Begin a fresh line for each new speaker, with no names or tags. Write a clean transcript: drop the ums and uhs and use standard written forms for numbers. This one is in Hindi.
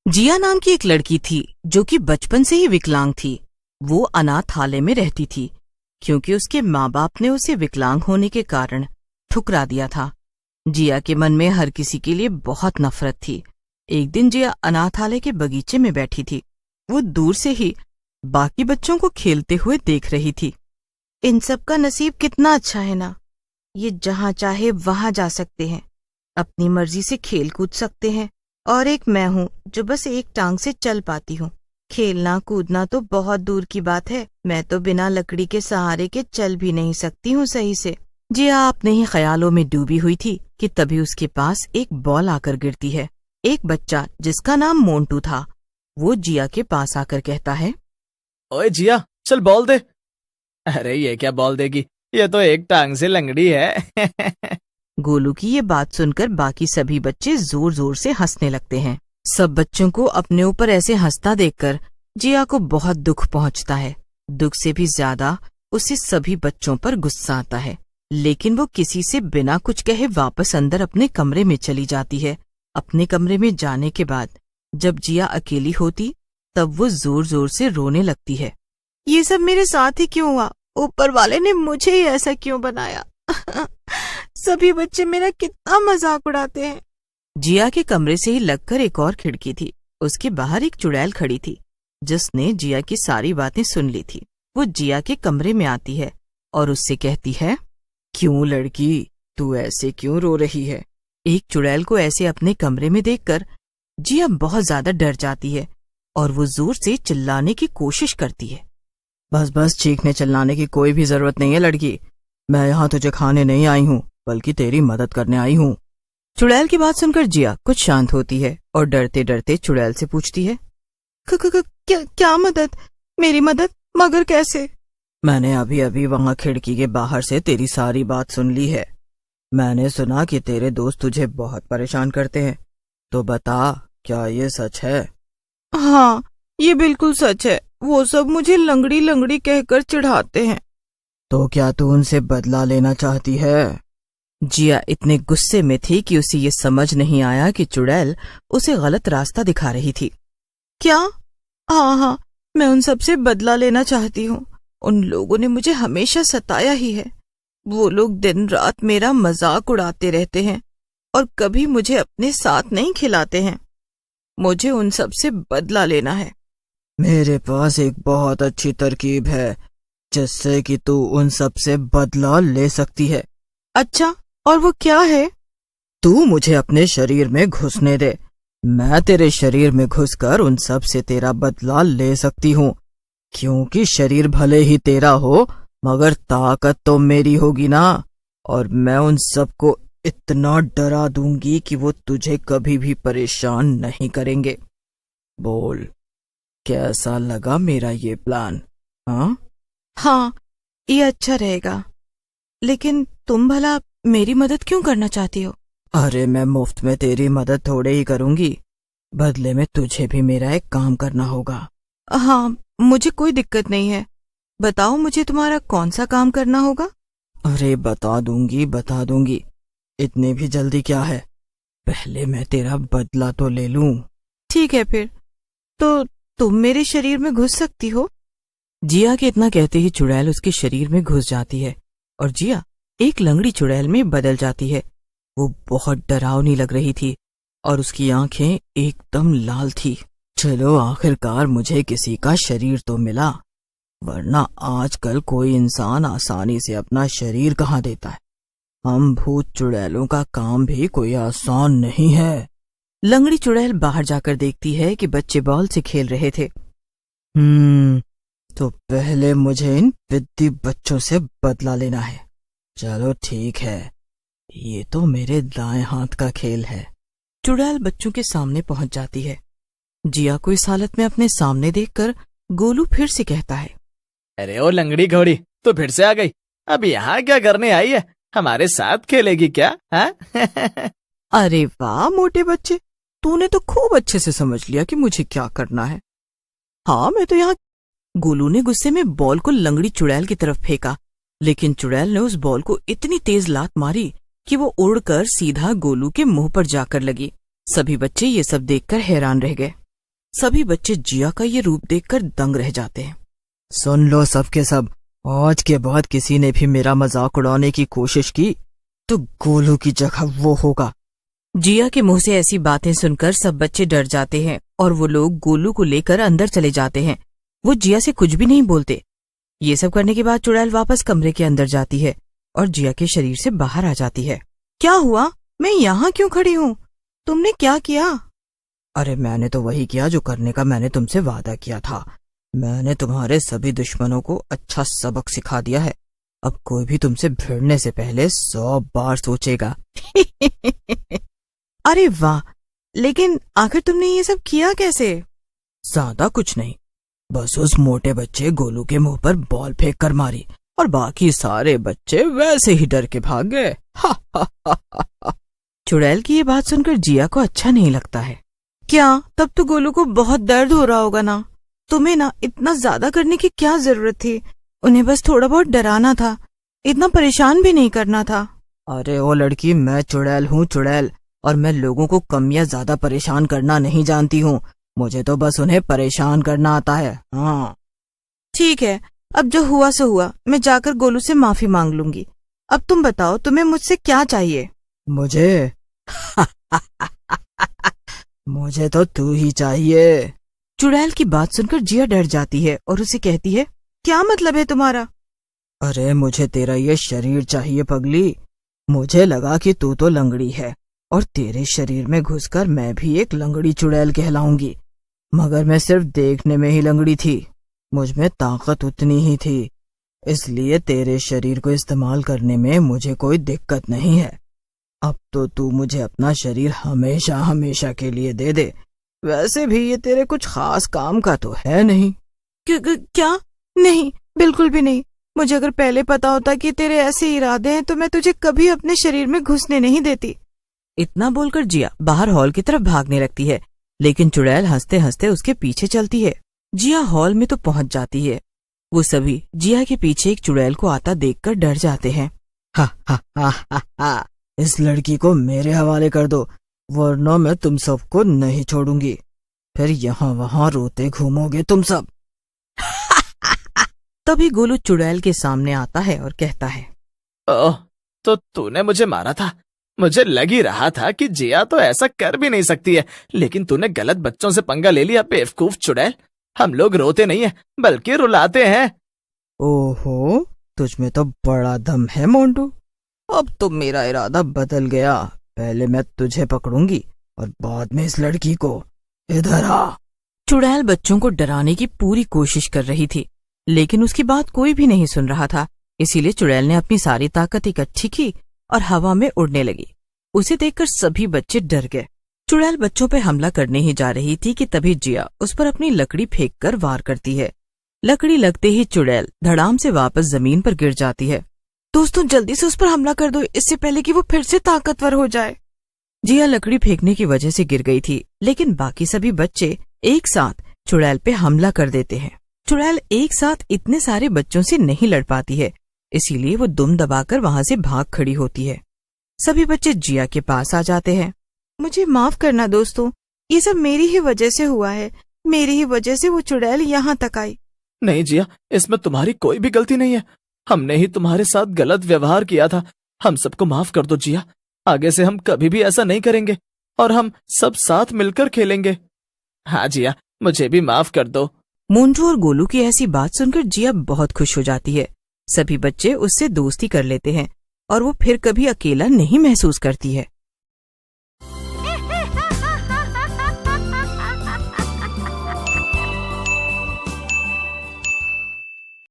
जिया नाम की एक लड़की थी जो कि बचपन से ही विकलांग थी। वो अनाथालय में रहती थी क्योंकि उसके माँ बाप ने उसे विकलांग होने के कारण ठुकरा दिया था। जिया के मन में हर किसी के लिए बहुत नफरत थी। एक दिन जिया अनाथालय के बगीचे में बैठी थी। वो दूर से ही बाकी बच्चों को खेलते हुए देख रही थी। इन सब का नसीब कितना अच्छा है ना, ये जहाँ चाहे वहां जा सकते हैं, अपनी मर्जी से खेल कूद सकते हैं, और एक मैं हूँ जो बस एक टांग से चल पाती हूँ। खेलना कूदना तो बहुत दूर की बात है, मैं तो बिना लकड़ी के सहारे के चल भी नहीं सकती हूँ सही से। जिया अपने ही ख्यालों में डूबी हुई थी कि तभी उसके पास एक बॉल आकर गिरती है। एक बच्चा जिसका नाम मोंटू था, वो जिया के पास आकर कहता है,
ओए जिया, चल बॉल दे। अरे ये क्या बॉल देगी, ये तो एक टांग से लंगड़ी है।
गोलू की ये बात सुनकर बाकी सभी बच्चे जोर जोर से हंसने लगते हैं। सब बच्चों को अपने ऊपर ऐसे हंसता देखकर जिया को बहुत दुख पहुंचता है। दुख से भी ज्यादा उसे सभी बच्चों पर गुस्सा आता है, लेकिन वो किसी से बिना कुछ कहे वापस अंदर अपने कमरे में चली जाती है। अपने कमरे में जाने के बाद जब जिया अकेली होती तब वो जोर जोर से रोने लगती है। ये सब मेरे साथ ही क्यों हुआ? ऊपर वाले ने मुझे ही ऐसा क्यों बनाया? सभी बच्चे मेरा कितना मजाक उड़ाते हैं। जिया के कमरे से ही लगकर एक और खिड़की थी। उसके बाहर एक चुड़ैल खड़ी थी जिसने जिया की सारी बातें सुन ली थी। वो जिया के कमरे में आती है और उससे कहती है, क्यों लड़की, तू ऐसे क्यों रो रही है? एक चुड़ैल को ऐसे अपने कमरे में देखकर जिया बहुत ज्यादा डर जाती है और वो जोर से चिल्लाने की कोशिश करती है। बस बस, चीखने चिल्लाने की कोई भी जरूरत नहीं है लड़की। मैं यहाँ तुझे खाने नहीं आई हूँ बल्कि तेरी मदद करने आई हूँ। चुड़ैल की बात सुनकर जिया कुछ शांत होती है और डरते डरते चुड़ैल से पूछती है, क्या मदद? मेरी मदद? मगर कैसे? मैंने अभी अभी वहाँ खिड़की के बाहर से तेरी सारी बात सुन ली है। मैंने सुना कि तेरे दोस्त तुझे बहुत परेशान करते हैं, तो बता, क्या ये सच है? हाँ, ये बिल्कुल सच है। वो सब मुझे लंगड़ी लंगड़ी कहकर चिढ़ाते हैं। तो क्या तू उनसे बदला लेना चाहती है? जिया इतने गुस्से में थी कि उसे ये समझ नहीं आया कि चुड़ैल उसे गलत रास्ता दिखा रही थी। क्या? हाँ, मैं उन सब से बदला लेना चाहती हूँ। उन लोगों ने मुझे हमेशा सताया ही है। वो लोग दिन रात मेरा मजाक उड़ाते रहते हैं और कभी मुझे अपने साथ नहीं खिलाते हैं। मुझे उन सब से बदला लेना है। मेरे पास एक बहुत अच्छी तरकीब है जिससे कि तू उन सब से बदला ले सकती है। अच्छा, और वो क्या है? तू मुझे अपने शरीर में घुसने दे। मैं तेरे शरीर में घुसकर उन सब से तेरा बदला ले सकती हूँ, क्योंकि शरीर भले ही तेरा हो मगर ताकत तो मेरी होगी ना। और मैं उन सबको इतना डरा दूंगी कि वो तुझे कभी भी परेशान नहीं करेंगे। बोल, कैसा लगा मेरा ये प्लान? हाँ, ये अच्छा रहेगा, लेकिन तुम भला मेरी मदद क्यों करना चाहती हो? अरे मैं मुफ्त में तेरी मदद थोड़े ही करूंगी, बदले में तुझे भी मेरा एक काम करना होगा। हाँ, मुझे कोई दिक्कत नहीं है। बताओ मुझे तुम्हारा कौन सा काम करना होगा? अरे बता दूंगी, इतनी भी जल्दी क्या है? पहले मैं तेरा बदला तो ले लूं। ठीक है फिर, तो तुम मेरे शरीर में घुस सकती हो। जिया के इतना कहते ही चुड़ैल उसके शरीर में घुस जाती है और जिया एक लंगड़ी चुड़ैल में बदल जाती है। वो बहुत डरावनी लग रही थी और उसकी आंखें एकदम लाल थी। चलो, आखिरकार मुझे किसी का शरीर तो मिला, वरना आजकल कोई इंसान आसानी से अपना शरीर कहाँ देता है। हम भूत चुड़ैलों का काम भी कोई आसान नहीं है। लंगड़ी चुड़ैल बाहर जाकर देखती है कि बच्चे बॉल से खेल रहे थे। तो पहले मुझे इन विद्दी बच्चों से बदला लेना है। चलो ठीक है, ये तो मेरे दाएं हाथ का खेल है। चुड़ैल बच्चों के सामने पहुंच जाती है। जिया को इस हालत में अपने सामने देखकर गोलू फिर से कहता है,
अरे ओ लंगड़ी घोड़ी, तो फिर से आ गई। अब यहाँ क्या करने आई है? हमारे साथ खेलेगी क्या?
अरे वाह मोटे बच्चे, तूने तो खूब अच्छे से समझ लिया कि मुझे क्या करना है। हाँ, मैं तो यहाँ। गोलू ने गुस्से में बॉल को लंगड़ी चुड़ैल की तरफ फेंका, लेकिन चुड़ैल ने उस बॉल को इतनी तेज लात मारी कि वो उड़कर सीधा गोलू के मुंह पर जाकर लगी। सभी बच्चे ये सब देखकर हैरान रह गए। सभी बच्चे जिया का ये रूप देखकर दंग रह जाते हैं। सुन लो सब के सब, आज के बाद किसी ने भी मेरा मजाक उड़ाने की कोशिश की तो गोलू की जगह वो होगा। जिया के मुंह से ऐसी बातें सुनकर सब बच्चे डर जाते हैं और वो लोग गोलू को लेकर अंदर चले जाते हैं। वो जिया से कुछ भी नहीं बोलते। ये सब करने के बाद चुड़ैल वापस कमरे के अंदर जाती है और जिया के शरीर से बाहर आ जाती है। क्या हुआ? मैं यहाँ क्यों खड़ी हूँ? तुमने क्या किया? अरे मैंने तो वही किया जो करने का मैंने तुमसे वादा किया था। मैंने तुम्हारे सभी दुश्मनों को अच्छा सबक सिखा दिया है। अब कोई भी तुमसे भिड़ने से पहले 100 बार सोचेगा। अरे वाह, लेकिन आखिर तुमने ये सब किया कैसे? ज्यादा कुछ नहीं, बस उस मोटे बच्चे गोलू के मुंह पर बॉल फेंक कर मारी और बाकी सारे बच्चे वैसे ही डर के भाग गए। चुड़ैल की ये बात सुनकर जिया को अच्छा नहीं लगता है। क्या? तब तो गोलू को बहुत दर्द हो रहा होगा ना। तुम्हें ना इतना ज्यादा करने की क्या जरूरत थी? उन्हें बस थोड़ा बहुत डराना था, इतना परेशान भी नहीं करना था। अरे ओ लड़की, मैं चुड़ैल हूँ, चुड़ैल, और मैं लोगों को कम या ज्यादा परेशान करना नहीं जानती हूँ। मुझे तो बस उन्हें परेशान करना आता है। हाँ ठीक है, अब जो हुआ सो हुआ। मैं जाकर गोलू से माफी मांग लूंगी। अब तुम बताओ, तुम्हें मुझसे क्या चाहिए? मुझे मुझे तो तू ही चाहिए। चुड़ैल की बात सुनकर जिया डर जाती है और उसे कहती है, क्या मतलब है तुम्हारा? अरे मुझे तेरा ये शरीर चाहिए पगली। मुझे लगा कि तू तो लंगड़ी है और तेरे शरीर में घुसकर मैं भी एक लंगड़ी चुड़ैल कहलाऊंगी, मगर मैं सिर्फ देखने में ही लंगड़ी थी। मुझ में ताकत उतनी ही थी, इसलिए तेरे शरीर को इस्तेमाल करने में मुझे कोई दिक्कत नहीं है। अब तो तू मुझे अपना शरीर हमेशा हमेशा के लिए दे दे। वैसे भी ये तेरे कुछ खास काम का तो है नहीं। क्या? नहीं, बिल्कुल भी नहीं। मुझे अगर पहले पता होता कि तेरे ऐसे इरादे हैं तो मैं तुझे कभी अपने शरीर में घुसने नहीं देती। इतना बोलकर जिया बाहर हॉल की तरफ भागने लगती है, लेकिन चुड़ैल हंसते हंसते उसके पीछे चलती है। जिया हॉल में तो पहुंच जाती है। वो सभी जिया के पीछे एक चुड़ैल को आता देखकर डर जाते हैं। हा हा हा हा हा, इस लड़की को मेरे हवाले कर दो, वरना मैं तुम सबको नहीं छोड़ूंगी। फिर यहाँ वहाँ रोते घूमोगे तुम सब। तभी गोलू चुड़ैल के सामने आता है और कहता है,
ओह, तो तूने मुझे मारा था। मुझे लग ही रहा था कि जिया तो ऐसा कर भी नहीं सकती है, लेकिन तूने गलत बच्चों से पंगा ले लिया बेवकूफ चुड़ैल। हम लोग रोते नहीं है बल्कि रुलाते हैं। ओहो, तुझमें तो बड़ा दम है मोंटू। अब तो मेरा इरादा बदल गया। पहले मैं तुझे पकड़ूंगी और बाद में इस लड़की को। इधर आ।
चुड़ैल बच्चों को डराने की पूरी कोशिश कर रही थी, लेकिन उसकी बात कोई भी नहीं सुन रहा था। इसीलिए चुड़ैल ने अपनी सारी ताकत इकट्ठी की और हवा में उड़ने लगी। उसे देखकर सभी बच्चे डर गए। चुड़ैल बच्चों पे हमला करने ही जा रही थी कि तभी जिया उस पर अपनी लकड़ी फेंककर वार करती है। लकड़ी लगते ही चुड़ैल धड़ाम से वापस जमीन पर गिर जाती है। दोस्तों, जल्दी से उस पर हमला कर दो, इससे पहले कि वो फिर से ताकतवर हो जाए। जिया लकड़ी फेंकने की वजह से गिर गई थी, लेकिन बाकी सभी बच्चे एक साथ चुड़ैल पे हमला कर देते हैं। चुड़ैल एक साथ इतने सारे बच्चों से नहीं लड़ पाती है, इसीलिए वो दुम दबाकर वहां से भाग खड़ी होती है। सभी बच्चे जिया के पास आ जाते हैं। मुझे माफ करना दोस्तों, ये सब मेरी ही वजह से हुआ है। मेरी ही वजह से वो चुड़ैल यहाँ तक आई।
नहीं जिया, इसमें तुम्हारी कोई भी गलती नहीं है। हमने ही तुम्हारे साथ गलत व्यवहार किया था। हम सबको माफ कर दो जिया। आगे से हम कभी भी ऐसा नहीं करेंगे और हम सब साथ मिलकर खेलेंगे। हाँ जिया, मुझे भी माफ कर दो।
मोंटू और गोलू की ऐसी बात सुनकर जिया बहुत खुश हो जाती है। सभी बच्चे उससे दोस्ती कर लेते हैं और वो फिर कभी अकेला नहीं महसूस करती है।